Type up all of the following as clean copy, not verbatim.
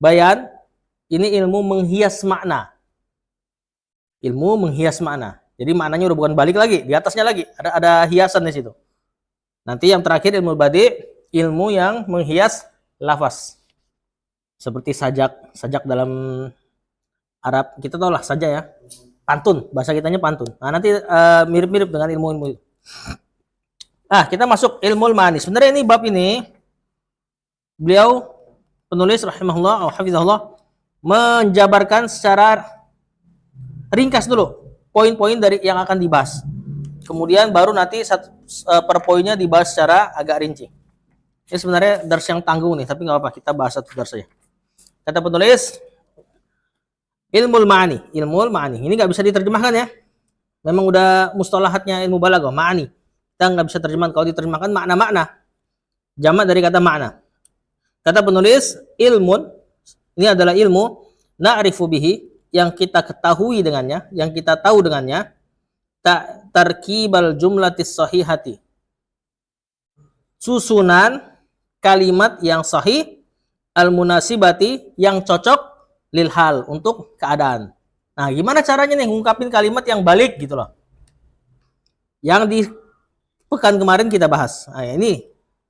bayan, ini ilmu menghias makna. Ilmu menghias makna. Jadi maknanya udah bukan balik lagi, di atasnya lagi ada hiasan di situ. Nanti yang terakhir ilmu badi, ilmu yang menghias lafaz. Seperti sajak dalam Arab, kita tahu lah sajak ya. Pantun, bahasa kitanya pantun. Nah, nanti mirip-mirip dengan ilmu-ilmu itu. Nah, kita masuk ilmu ma'ani. Sebenarnya ini bab ini beliau penulis rahimahullah atau hafizahullah menjabarkan secara ringkas dulu poin-poin dari yang akan dibahas. Kemudian baru nanti per poinnya dibahas secara agak rinci. Ini sebenarnya dars yang tanggung nih, tapi nggak apa-apa, kita bahas satu dars saja. Kata penulis, ilmu ma'ani. Ilmu ma'ani. Ini nggak bisa diterjemahkan ya. Memang udah mustalahatnya ilmu balaghah, ma'ani. Kita nggak bisa terjemahkan. Kalau diterjemahkan makna-makna. Jamak dari kata makna. Kata penulis, ilmun, ini adalah ilmu, na'rifu bihi, yang kita ketahui dengannya, yang kita tahu dengannya, tarkibal jumlatis sahihati. Susunan kalimat yang sahih, al-munasibati, yang cocok, lil hal, untuk keadaan. Nah, gimana caranya nih ngungkapin kalimat yang balik gitu loh. Yang di pekan kemarin kita bahas. Nah, ini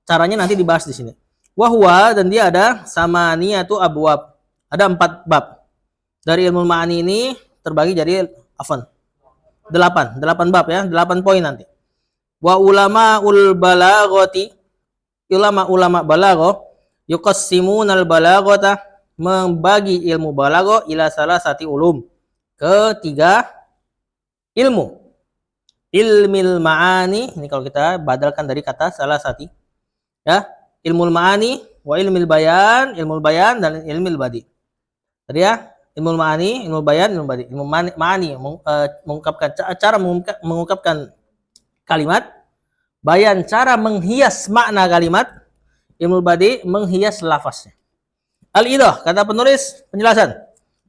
caranya nanti dibahas di sini. Wahwa, dan dia ada samaniyatu abwab. Ada 4 bab. Dari ilmu ma'ani ini terbagi jadi 8 bab ya, 8 poin nanti. Wa ulamaul balaghati, ulama balaghah yuqassimunal balaghata, membagi ilmu balaghah ila salasati ulum, ke 3 ilmu. Ilmil ma'ani, ini kalau kita badalkan dari kata salasati ya, ilmul ma'ani wa ilmil bayan dan ilmil badi. Tadi ya, ilmu ma'ani, ilmu bayan, ilmu badi. Ilmu ma'ani mengungkapkan cara mengungkapkan kalimat, bayan cara menghias makna kalimat, ilmu badi menghias lafaznya. Al-idah, kata penulis penjelasan.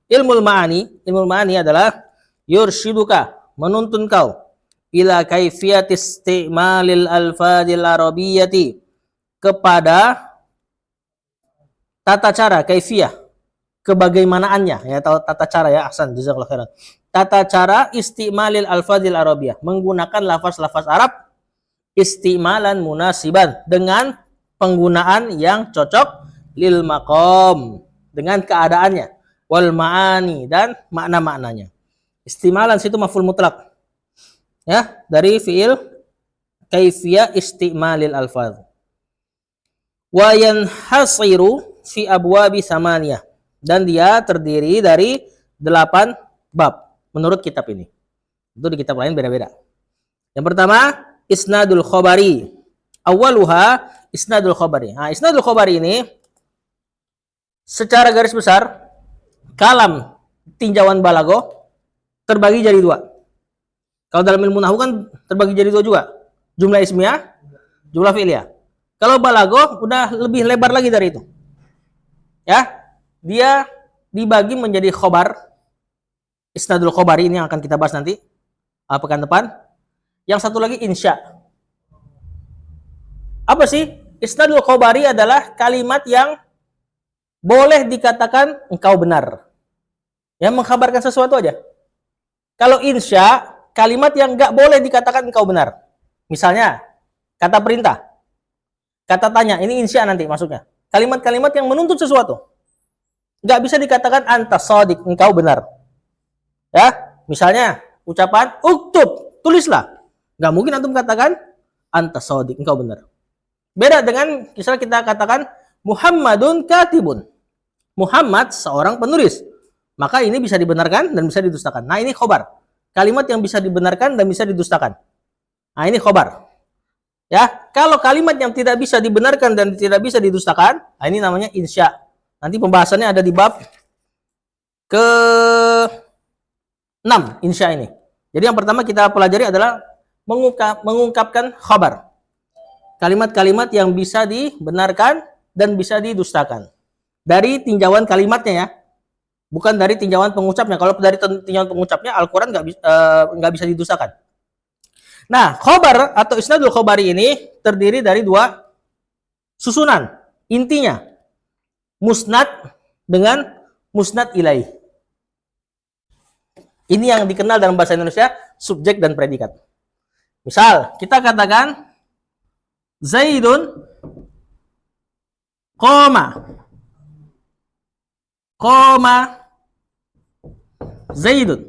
Ilmu ma'ani adalah yurshiduka, menuntun kau, ila kaifiyatis isti'malil alfadil arabiyyati, kepada tata cara, kaifiyah, kebagaimanaannya ya, atau tata cara ya, ahsan, jazakallahu khairan. Tata cara isti'malil alfadil arabiyyah, menggunakan lafaz-lafaz Arab, isti'malan munasiban, dengan penggunaan yang cocok, lil maqam, dengan keadaannya, wal ma'ani, dan makna-maknanya. Isti'malan situ maf'ul mutlak ya, dari fiil kaifiyah isti'malil alfaz. Wa yanhasiru fi abwabi samaniyah, dan dia terdiri dari 8 bab menurut kitab ini. Itu di kitab lain beda-beda. Yang pertama, isnadul khabari. Awaluha isnadul khabari. Nah, isnadul khabari ini secara garis besar kalam tinjauan balaghah terbagi jadi 2. Kalau dalam ilmu nahwu kan terbagi jadi 2 juga. Jumlah ismiyah, jumlah fi'liyah. Kalau balaghah udah lebih lebar lagi dari itu. Ya, dia dibagi menjadi khobar. Isnadul khobari ini yang akan kita bahas nanti pekan depan. Yang satu lagi insya. Apa sih? Isnadul khobari adalah kalimat yang boleh dikatakan engkau benar. Ya, mengkhabarkan sesuatu aja. Kalau insya, kalimat yang nggak boleh dikatakan engkau benar. Misalnya, kata perintah, kata tanya, ini insya nanti masuknya. Kalimat-kalimat yang menuntut sesuatu. Nggak bisa dikatakan anta shadiq, engkau benar. Ya, misalnya ucapan uktub, tulislah. Nggak mungkin antum katakan anta shadiq, engkau benar. Beda dengan misalnya kita katakan Muhammadun katibun. Muhammad seorang penulis. Maka ini bisa dibenarkan dan bisa didustakan. Nah, ini khobar. Kalimat yang bisa dibenarkan dan bisa didustakan. Nah, ini khobar. Ya, kalau kalimat yang tidak bisa dibenarkan dan tidak bisa didustakan, nah ini namanya insya. Nanti pembahasannya ada di bab ke-6 insya ini. Jadi yang pertama kita pelajari adalah mengungkapkan khabar. Kalimat-kalimat yang bisa dibenarkan dan bisa didustakan. Dari tinjauan kalimatnya ya. Bukan dari tinjauan pengucapnya. Kalau dari tinjauan pengucapnya Al-Qur'an nggak bisa didustakan. Nah, khobar atau isnadul khobari ini terdiri dari 2 susunan. Intinya, musnad dengan musnad ilaih. Ini yang dikenal dalam bahasa Indonesia subjek dan predikat. Misal, kita katakan Zaidun qoma. Qoma Zaidun.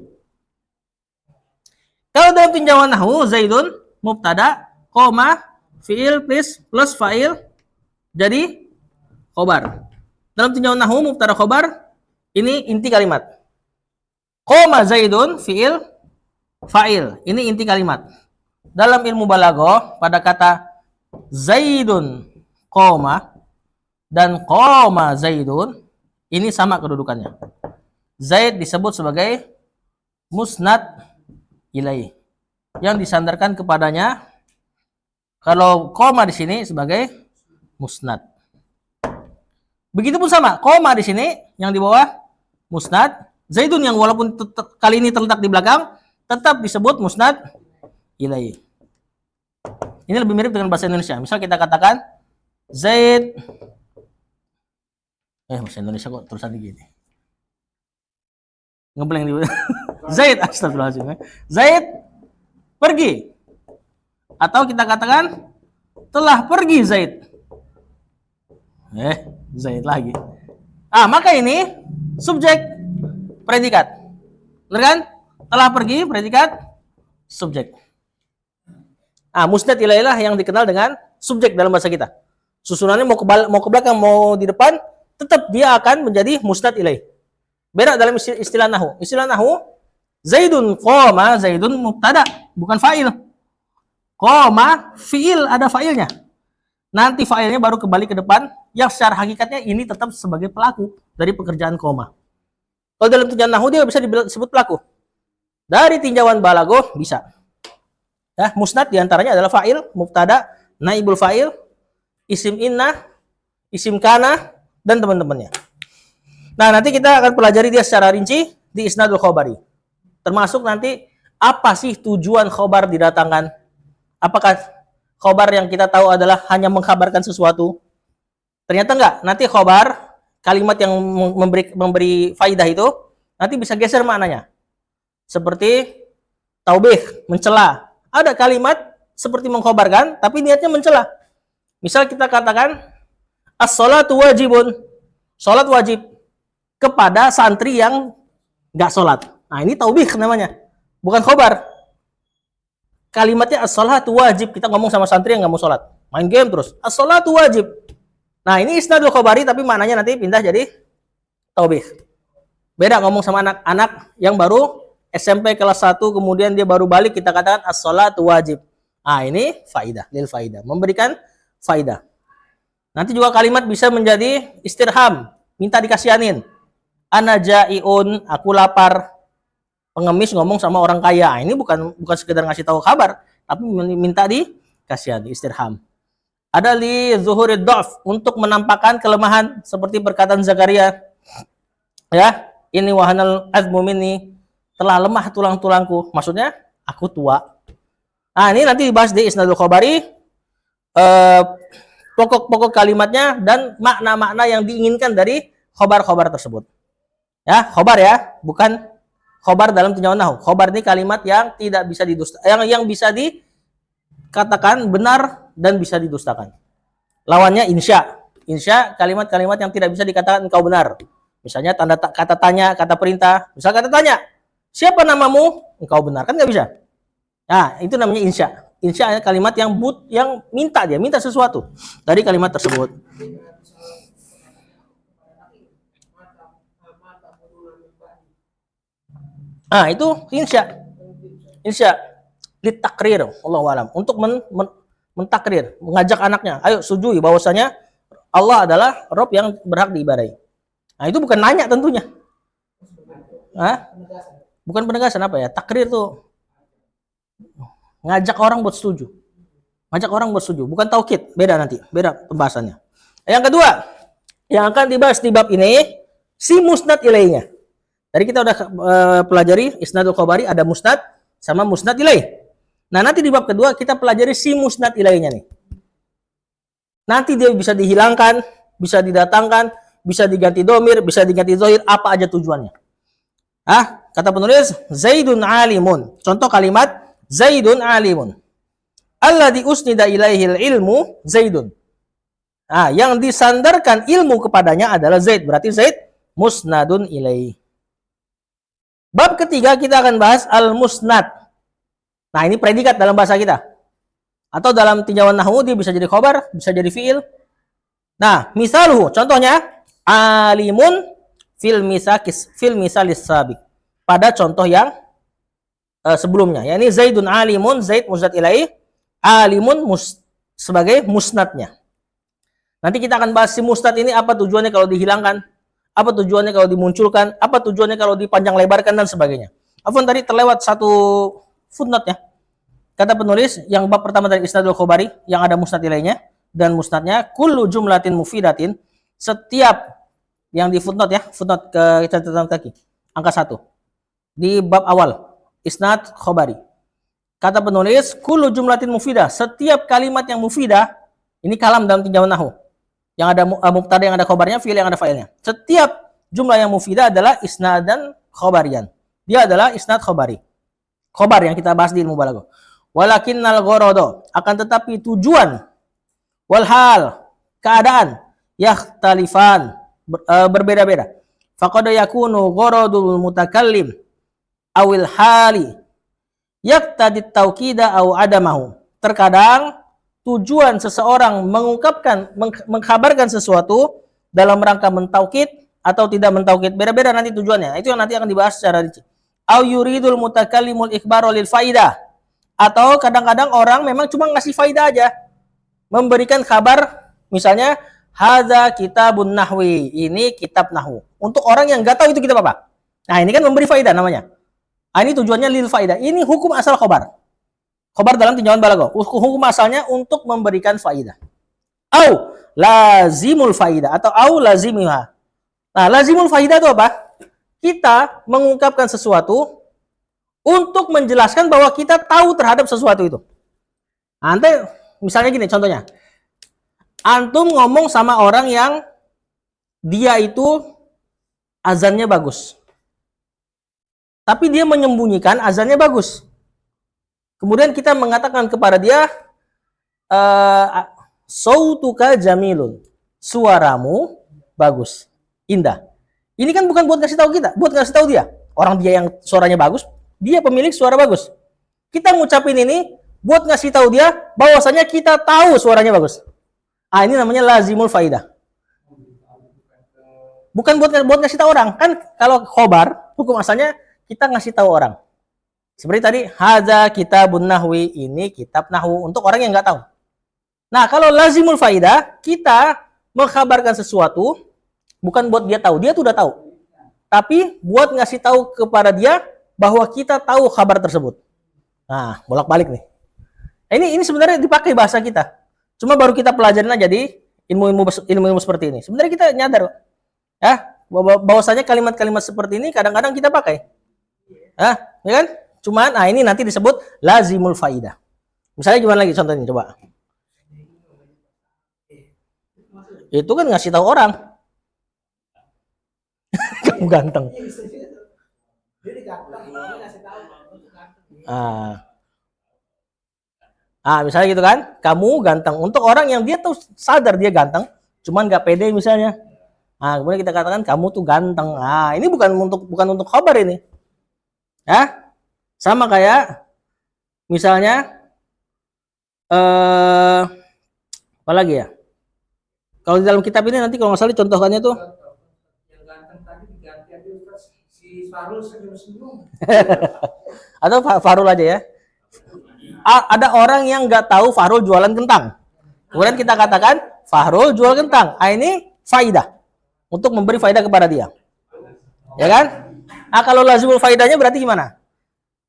Kalau dalam tinjauan nahwu, Zaidun mubtada, qoma fiil plus fa'il jadi khobar. Dalam tinjauan nahwu mubtada khobar ini inti kalimat. Qoma Zaidun fiil fa'il. Ini inti kalimat. Dalam ilmu balaghah pada kata Zaidun qoma dan qoma Zaidun ini sama kedudukannya. Zaid disebut sebagai musnad ilaih yang disandarkan kepadanya. Kalau qoma di sini sebagai musnad. Begitupun sama, qoma di sini yang di bawah musnad, Zaidun yang walaupun kali ini terletak di belakang tetap disebut musnad ilaih. Ini lebih mirip dengan bahasa Indonesia. Misal kita katakan Zaid, bahasa Indonesia kok tulisannya gini. Ngeblank di Zaid, astagfirullahaladzim. Zaid pergi. Atau kita katakan telah pergi Zaid. Zaid lagi. Maka ini subjek predikat. Benar kan? Telah pergi predikat subjek. Musnad ilailah yang dikenal dengan subjek dalam bahasa kita. Susunannya mau ke belakang, mau di depan, tetap dia akan menjadi musnad ilaih. Beda dalam istilah nahwu. Istilah nahwu, Zaidun qoma, Zaidun mubtada, bukan fa'il. Qoma fi'il, ada fa'ilnya. Nanti fa'ilnya baru kembali ke depan, yang secara hakikatnya ini tetap sebagai pelaku dari pekerjaan qoma. Kalau dalam tinjauan nahwu dia bisa disebut pelaku. Dari tinjauan balaghah bisa. Musnad diantaranya adalah fa'il, mubtada, naibul fa'il, isim inna, isim kana, dan teman-temannya. Nah, nanti kita akan pelajari dia secara rinci di isnadul khobari. Termasuk nanti apa sih tujuan khobar didatangkan? Apakah khobar yang kita tahu adalah hanya mengkhabarkan sesuatu? Ternyata enggak. Nanti khobar, kalimat yang memberi faidah itu, nanti bisa geser maknanya. Seperti taubih, mencela. Ada kalimat seperti mengkhobarkan, tapi niatnya mencela. Misal kita katakan, as-sholatu wajibun. Sholat wajib kepada santri yang nggak sholat. Nah, ini taubih namanya. Bukan khobar. Kalimatnya as-sholatu wajib. Kita ngomong sama santri yang nggak mau sholat. Main game terus. As-sholatu wajib. Nah, ini isnadul khobari, tapi maknanya nanti pindah jadi taubih. Beda ngomong sama anak-anak yang baru SMP kelas 1, kemudian dia baru balik, kita katakan as-sholatu wajib. Ini faidah, lil faidah, memberikan faidah. Nanti juga kalimat bisa menjadi istirham, minta dikasihanin. Ana jaiun, aku lapar. Pengemis ngomong sama orang kaya. Ini bukan sekedar ngasih tahu kabar, tapi minta dikasihani, istirham. Ada li zuhurid dhaf, untuk menampakkan kelemahan seperti perkataan Zakaria. Ya, ini wahanal azmu minni, telah lemah tulang-tulangku. Maksudnya, aku tua. Ini nanti dibahas di isnadul khobari, pokok-pokok kalimatnya dan makna-makna yang diinginkan dari khobar-khobar tersebut. Ya, khobar ya, bukan khobar dalam tinjauan nahwu. Khobar ini kalimat yang tidak bisa didustakan, yang bisa dikatakan benar dan bisa didustakan. Lawannya insya. Insya kalimat-kalimat yang tidak bisa dikatakan engkau benar. Misalnya kata tanya, kata perintah. Misal kata tanya, siapa namamu? Engkau benar, kan nggak bisa. Nah, itu namanya insya. Insya adalah kalimat yang minta sesuatu dari kalimat tersebut. Itu insya. Insya litakrir, Allahu alam, untuk mentakrir, mengajak anaknya, ayo sujui bahwasanya Allah adalah Rabb yang berhak diibadahi. Itu bukan nanya tentunya. Bukan penegasan, apa ya? Takrir tuh ngajak orang buat setuju. Ngajak orang buat setuju, bukan taukid. Beda nanti, beda pembahasannya. Yang kedua, yang akan dibahas di bab ini, si musnad ilaihnya. Tadi kita udah pelajari isnadul khobari, ada musnad sama musnad ilaih. Nah, nanti di bab kedua kita pelajari si musnad ilaihnya nih. Nanti dia bisa dihilangkan, bisa didatangkan, bisa diganti domir, bisa diganti zohir, apa aja tujuannya. Kata penulis, Zaidun alimun. Contoh kalimat, Zaidun alimun. Alladhi usnida ilaihil ilmu Zaidun. Yang disandarkan ilmu kepadanya adalah Zaid. Berarti Zaid musnadun ilaih. Bab ketiga kita akan bahas al-musnad. Nah, ini predikat dalam bahasa kita. Atau dalam tinjauan nahwu dia bisa jadi khobar, bisa jadi fiil. Nah, misalhu, contohnya alimun fil misalis sabiq. Pada contoh yang sebelumnya, yakni Zaidun alimun, Zaid musnad ilaih, alimun sebagai musnadnya. Nanti kita akan bahas si musnad ini apa tujuannya kalau dihilangkan, apa tujuannya kalau dimunculkan, apa tujuannya kalau dipanjang lebarkan dan sebagainya. Afwan, tadi terlewat satu footnote ya. Kata penulis yang bab pertama dari isnadul khobari yang ada musnad ilaihnya dan musnadnya kullu jumlatin mufidatin, setiap yang di footnote ya, footnote ke catatan kaki angka 1 di bab awal isnad khobari. Kata penulis kullu jumlatin mufidah, setiap kalimat yang mufidah, ini kalam dalam tinjauan nahwu. Yang ada mubtada, yang ada khobarnya, fi'il yang ada fa'ilnya. Setiap jumlah yang mufidah adalah isnadan khobarian. Dia adalah isnad khobari. Khobar yang kita bahas di ilmu balaghah. Walakinnal ghorodo, akan tetapi tujuan, walhal, keadaan, yakhtalifan, berbeda-beda. Faqad yakunu ghorodul mutakallim awil hali yaqtadi taukida aw adamahu. Terkadang tujuan seseorang mengkabarkan sesuatu dalam rangka mentaukid atau tidak mentaukid, beda-beda nanti tujuannya. Itu yang nanti akan dibahas secara rinci. Au yuridul mutakallimul ikhbaru lil faidah, atau kadang-kadang orang memang cuma ngasih faidah aja, memberikan kabar, misalnya hadza kitabun nahwi, ini kitab nahwu, untuk orang yang nggak tahu itu kitab apa. Nah, ini kan memberi faidah namanya. Ini tujuannya lil faidah. Ini hukum asal khobar. Khobar dalam tinjauan balaghah, hukum asalnya untuk memberikan faidah. Au lazimul faidah atau au lazimihha. Nah, lazimul faidah itu apa? Kita mengungkapkan sesuatu untuk menjelaskan bahwa kita tahu terhadap sesuatu itu. Nanti misalnya gini contohnya. Antum ngomong sama orang yang dia itu azannya bagus. Tapi dia menyembunyikan azannya bagus. Kemudian kita mengatakan kepada dia, sautuka jamilun, suaramu bagus, indah. Ini kan bukan buat ngasih tahu kita, buat ngasih tahu dia. Orang dia yang suaranya bagus, dia pemilik suara bagus. Kita ngucapin ini buat ngasih tahu dia bahwasanya kita tahu suaranya bagus. Ini namanya lazimul faidah. Bukan buat ngasih tahu orang. Kan kalau khobar, hukum asalnya kita ngasih tahu orang. Seperti tadi, hadza kitabun nahwi, ini kitab nahwu untuk orang yang nggak tahu. Nah, kalau lazimul faidah, kita mengkabarkan sesuatu bukan buat dia tahu, dia tuh udah tahu. Tapi buat ngasih tahu kepada dia bahwa kita tahu kabar tersebut. Nah, bolak-balik nih. Ini sebenarnya dipakai bahasa kita. Cuma baru kita pelajarin aja di ilmu-ilmu seperti ini. Sebenarnya kita nyadar ya, bahwasanya kalimat-kalimat seperti ini kadang-kadang kita pakai. Ya kan? Cuman, ini nanti disebut lazimul faidah. Misalnya gimana lagi contohnya, coba. Itu kan ngasih tahu orang. Kamu ganteng. Misalnya gitu kan. Kamu ganteng. Untuk orang yang dia tuh sadar dia ganteng, cuman nggak pede misalnya. Kemudian kita katakan kamu tuh ganteng. Ini bukan untuk khabar ini. Ya. Sama kayak misalnya apa lagi ya? Kalau di dalam kitab ini nanti kalau nggak salah contohkannya tuh yang ganteng tadi diganti aja si Farul senyum-senyum. Atau Farul aja ya. Ada orang yang nggak tahu Farul jualan kentang. Kemudian kita katakan Farul jual kentang. Ini faidah. Untuk memberi faidah kepada dia. Ya kan? Kalau lazimul faidahnya berarti gimana?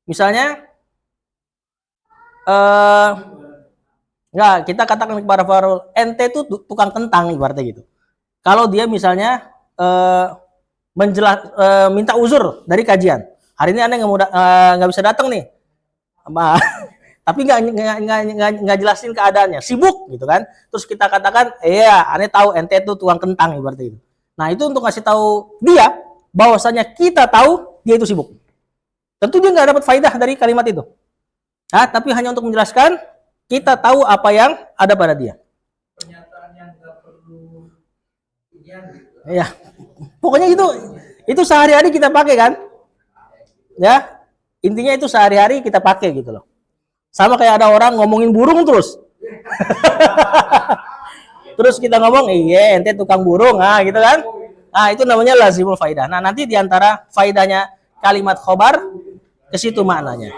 Misalnya, kita katakan kepada Farul, ente itu tukang kentang ibaratnya gitu. Kalau dia misalnya minta uzur dari kajian, hari ini anda nggak bisa datang nih, tapi nggak jelasin keadaannya, sibuk gitu kan. Terus kita katakan, ane tahu ente itu tukang kentang ibaratnya gitu. Nah, itu untuk kasih tahu dia bahwasanya kita tahu dia itu sibuk. Tentu dia nggak dapat faidah dari kalimat itu. Tapi hanya untuk menjelaskan kita tahu apa yang ada pada dia. Pernyataan yang nggak perlu ya. Pokoknya itu sehari-hari kita pakai kan? Ya. Intinya itu sehari-hari kita pakai gitu loh. Sama kayak ada orang ngomongin burung terus. Terus kita ngomong, iya ente tukang burung, gitu kan. Itu namanya lazimul faidah. Nah, nanti diantara faidahnya kalimat khobar, ke situ maknanya.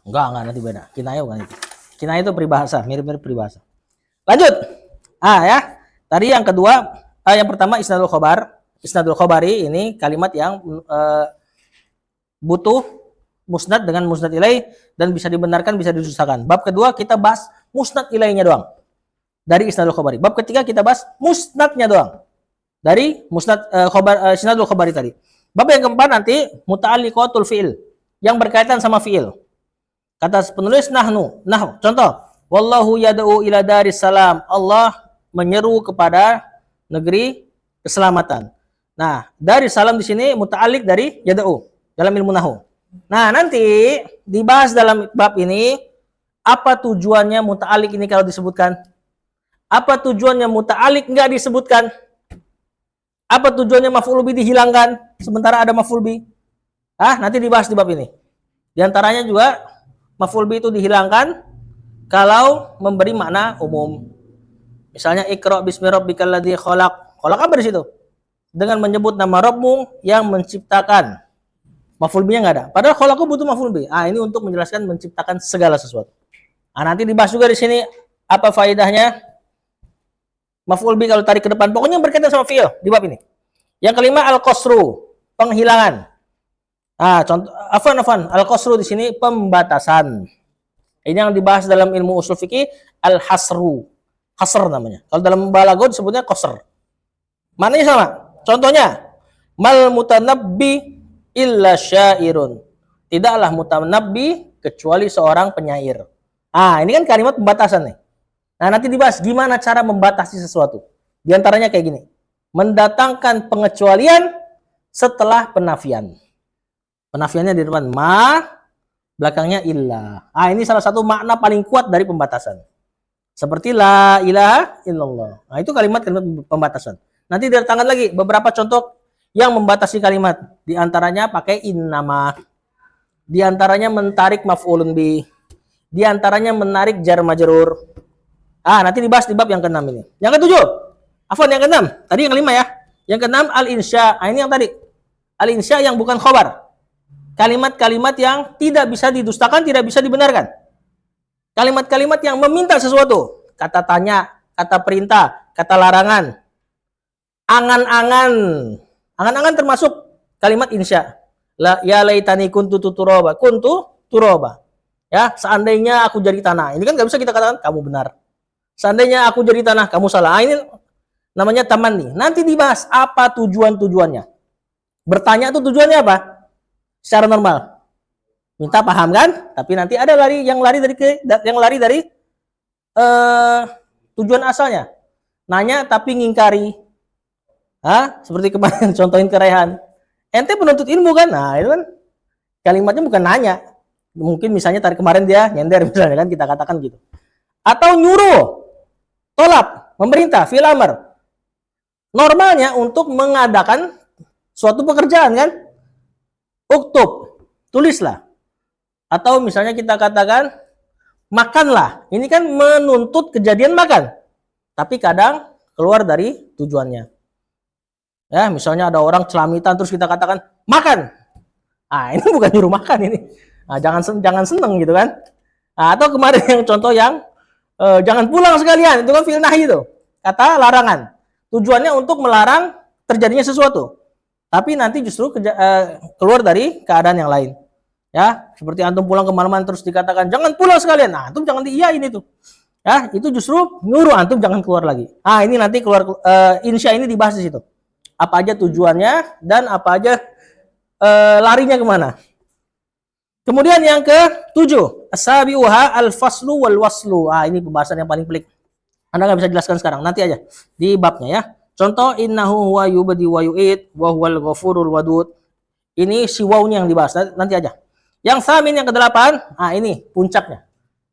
Enggak nanti beda. Kinayah bukan itu. Kinayah itu peribahasa, mirip-mirip peribahasa. Lanjut. Ya. Tadi yang kedua, yang pertama isnadul khobar. Isnadul khobari ini kalimat yang butuh musnad dengan musnad ilaih dan bisa dibenarkan, bisa disusahkan. Bab kedua kita bahas musnad ilaihnya doang dari isnadul khobari. Bab ketiga kita bahas musnadnya doang dari musnad isnadul khobari tadi. Bab yang keempat nanti muta'alliqatul fi'il yang berkaitan sama fi'il. Kata penulis nahnu. Contoh, wallahu yad'u ila daris salam. Allah menyeru kepada negeri keselamatan. Nah, dari salam di sini muta'alliq dari yad'u dalam ilmu nahwu. Nah, nanti dibahas dalam bab ini apa tujuannya muta'alliq ini kalau disebutkan. Apa tujuannya muta'alliq enggak disebutkan? Apa tujuannya maf'ul bi dihilangkan sementara ada maf'ul bi? Nanti dibahas di bab ini. Di antaranya juga maf'ul bi itu dihilangkan kalau memberi makna umum. Misalnya iqra bismi rabbikal ladzi khalaq. Khalaq apa di situ? Dengan menyebut nama Rabbmu yang menciptakan. Maf'ul bi-nya enggak ada. Padahal khalaqu butuh maf'ul bi. Ini untuk menjelaskan menciptakan segala sesuatu. Nanti dibahas juga di sini apa faedahnya maf'ul bi kalau tarik ke depan. Pokoknya berkaitan sama fi'il di bab ini. Yang kelima al-qasru, penghilangan. Contoh afan al-qasru di sini pembatasan. Ini yang dibahas dalam ilmu usul fikih al-hasru. Hasr namanya. Kalau dalam balaghah disebutnya qasr. Maknanya sama. Contohnya, mal mutanabbi illa syairun. Tidaklah mutanabbi kecuali seorang penyair. Ini kan kalimat pembatasan nih. Nah, nanti dibahas gimana cara membatasi sesuatu. Di antaranya kayak gini. Mendatangkan pengecualian setelah penafian. Penafiannya di depan ma, belakangnya illa. Ini salah satu makna paling kuat dari pembatasan. Seperti la ilaha illallah. Itu kalimat pembatasan. Nanti didatangkan lagi beberapa contoh yang membatasi kalimat. Di antaranya pakai innama. Di antaranya mentarik maf'ulun bi. Di antaranya menarik jar majrur. Nanti dibahas di bab yang ke-6 ini. Yang ke-7. Yang ke-6. Tadi yang ke-5 ya. Yang ke-6 al-insya. Ini yang tadi. Al-insya yang bukan khobar. Kalimat-kalimat yang tidak bisa didustakan, tidak bisa dibenarkan. Kalimat-kalimat yang meminta sesuatu. Kata tanya, kata perintah, kata larangan. Angan-angan. Angan-angan termasuk kalimat insya. Ya laitani kuntu turoba. Kuntu turoba. Ya, seandainya aku jadi tanah. Ini kan nggak bisa kita katakan kamu benar. Seandainya aku jadi tanah, kamu salah. Ini namanya tamanni. Nanti dibahas apa tujuan-tujuannya. Bertanya itu tujuannya apa? Secara normal. Minta paham kan? Tapi nanti ada yang lari dari tujuan asalnya. Nanya tapi ngingkari. Seperti kemarin contohin ke Rehan. Ente penuntut ilmu kan? Itu kan kalimatnya bukan nanya. Mungkin misalnya tadi kemarin dia nyender misalnya kan, kita katakan gitu. Atau nyuruh, tolak, memerintah, fil amr. Normalnya untuk mengadakan suatu pekerjaan kan? Uktub, tulislah. Atau misalnya kita katakan makanlah. Ini kan menuntut kejadian makan. Tapi kadang keluar dari tujuannya. Ya, misalnya ada orang celamitan terus kita katakan makan. Ini bukan nyuruh makan ini. Jangan seneng gitu kan. Atau kemarin yang contoh yang jangan pulang sekalian, itu kan fi'il nahi itu. Kata larangan. Tujuannya untuk melarang terjadinya sesuatu. Tapi nanti justru keluar dari keadaan yang lain. Ya, seperti antum pulang kemana-mana terus dikatakan jangan pulang sekalian. Antum jangan diiyain itu. Ya, itu justru nyuruh antum jangan keluar lagi. Ini nanti keluar insya ini dibahas di situ. Apa aja tujuannya dan apa aja larinya kemana. Kemudian yang ke-7, asabiuha al-faslu wal waslu. Ini pembahasan yang paling pelik. Anda nggak bisa jelaskan sekarang, nanti aja di babnya ya. Contoh innahu huwa yubdi wa yu'id wa huwal ghafurul wadud. Ini si wawnya yang dibahas, nanti aja. Yang samin yang ke-8, ini puncaknya.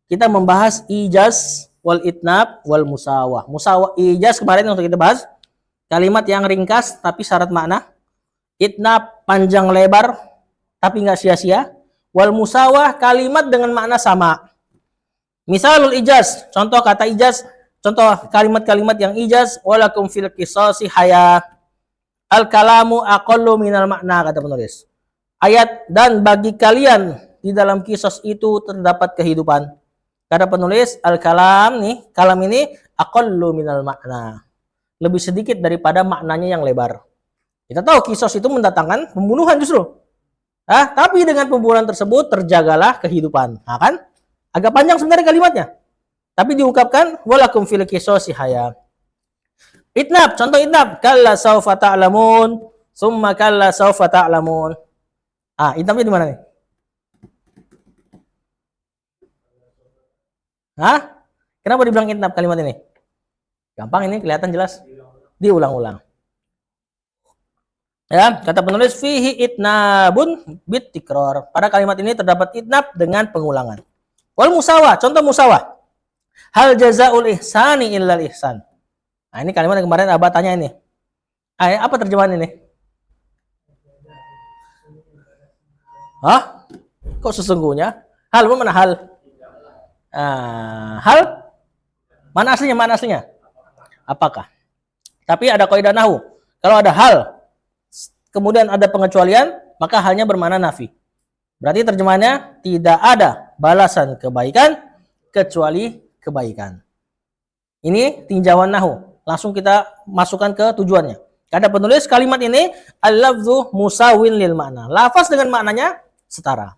Kita membahas ijaz wal itnab wal musawah. Musawah ijaz kemarin untuk kita bahas kalimat yang ringkas tapi syarat makna. Itnab panjang lebar tapi nggak sia-sia. Wal musawah kalimat dengan makna sama. Misalul ijaz, contoh kata ijaz, contoh kalimat-kalimat yang ijaz, walakum fil qisasi haya. Al kalamu aqallu minal makna, kata penulis. Ayat dan bagi kalian di dalam kisos itu terdapat kehidupan. Kata penulis, al kalam nih, kalam ini aqallu minal makna. Lebih sedikit daripada maknanya yang lebar. Kita tahu kisos itu mendatangkan pembunuhan justru. Tapi dengan pembunuhan tersebut terjagalah kehidupan. Kan? Agak panjang sebenarnya kalimatnya. Tapi diungkapkan walakum fil qisasi haya. Itnab, contoh itnab, kalla saufa ta'lamun, summa kalla saufa ta'lamun. Itnabnya di mana nih? Kenapa dibilang itnab kalimat ini? Gampang ini, kelihatan jelas. Diulang-ulang. Ya, kata penulis fihi itnabun bit tikror. Pada kalimat ini terdapat itnab dengan pengulangan. Wal musawah, contoh musawah. Hal jazaul ihsani illal ihsan. Ini kalimat yang kemarin Abah tanya ini. Apa terjemahan ini? Kok sesungguhnya? Hal mana hal? Hal? Mana aslinya? Mana aslinya? Apakah? Tapi ada kaidah nahwu. Kalau ada hal kemudian ada pengecualian, maka halnya bermakna nafi. Berarti terjemahannya tidak ada balasan kebaikan kecuali kebaikan. Ini tinjauan nahwu. Langsung kita masukkan ke tujuannya. Kata penulis kalimat ini al-lafzu musawin lil makna. Lafaz dengan maknanya setara.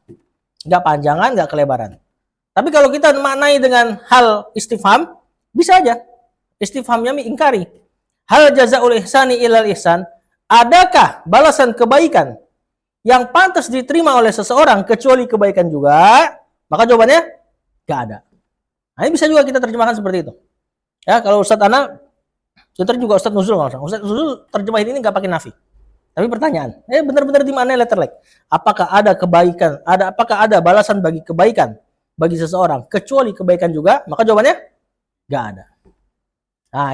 Enggak panjangan, enggak kelebaran. Tapi kalau kita maknai dengan hal istifham, bisa aja. Istifhamnya ingkari. Hal jazaul ihsani ilal ihsan. Adakah balasan kebaikan yang pantas diterima oleh seseorang kecuali kebaikan juga? Maka jawabannya nggak ada. Ini bisa juga kita terjemahkan seperti itu. Ya, kalau Ustadz Ana, contoh juga Ustadz Nuzul, Ustadz Nuzul terjemahin ini nggak pakai nafi. Tapi pertanyaan, benar-benar di mana letter like? Apakah ada kebaikan? Apakah ada balasan bagi kebaikan bagi seseorang kecuali kebaikan juga? Maka jawabannya nggak ada.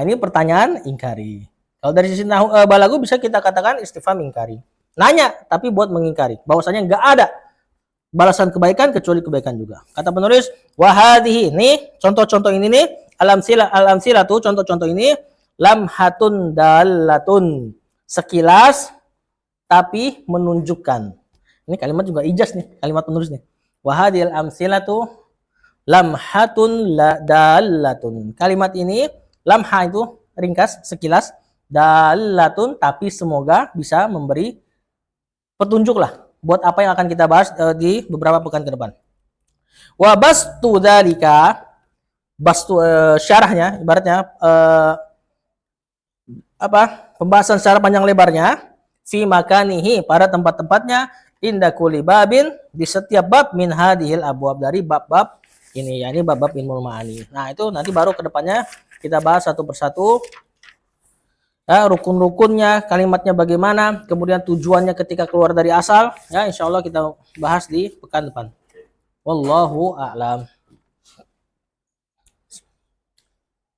Ini pertanyaan ingkari. Kalau dari sisi balagu bisa kita katakan istifham ingkari. Nanya tapi buat mengingkari. Bahwasanya nggak ada balasan kebaikan kecuali kebaikan juga. Kata penulis, wahadihi, nih contoh-contoh ini nih, alamsila tuh contoh-contoh ini, lamhatun dalatun, sekilas tapi menunjukkan. Ini kalimat juga ijaz nih, kalimat penulis nih. Wahadil amsilatu lamhatun dalatun. Kalimat ini lamha itu ringkas, sekilas, dalatun tapi semoga bisa memberi petunjuk lah buat apa yang akan kita bahas di beberapa pekan ke depan. Wa bastu dzalika, bastu syarahnya ibaratnya pembahasan secara panjang lebarnya fi makanihi pada tempat-tempatnya inda kulli babin di setiap bab min hadhil abwab dari bab-bab ini yakni bab-bab ilmu ma'ani. Nah, itu nanti baru ke depannya kita bahas satu persatu. Rukun-rukunnya, kalimatnya bagaimana, kemudian tujuannya ketika keluar dari asal. Insya Allah kita bahas di pekan depan. Wallahu a'lam.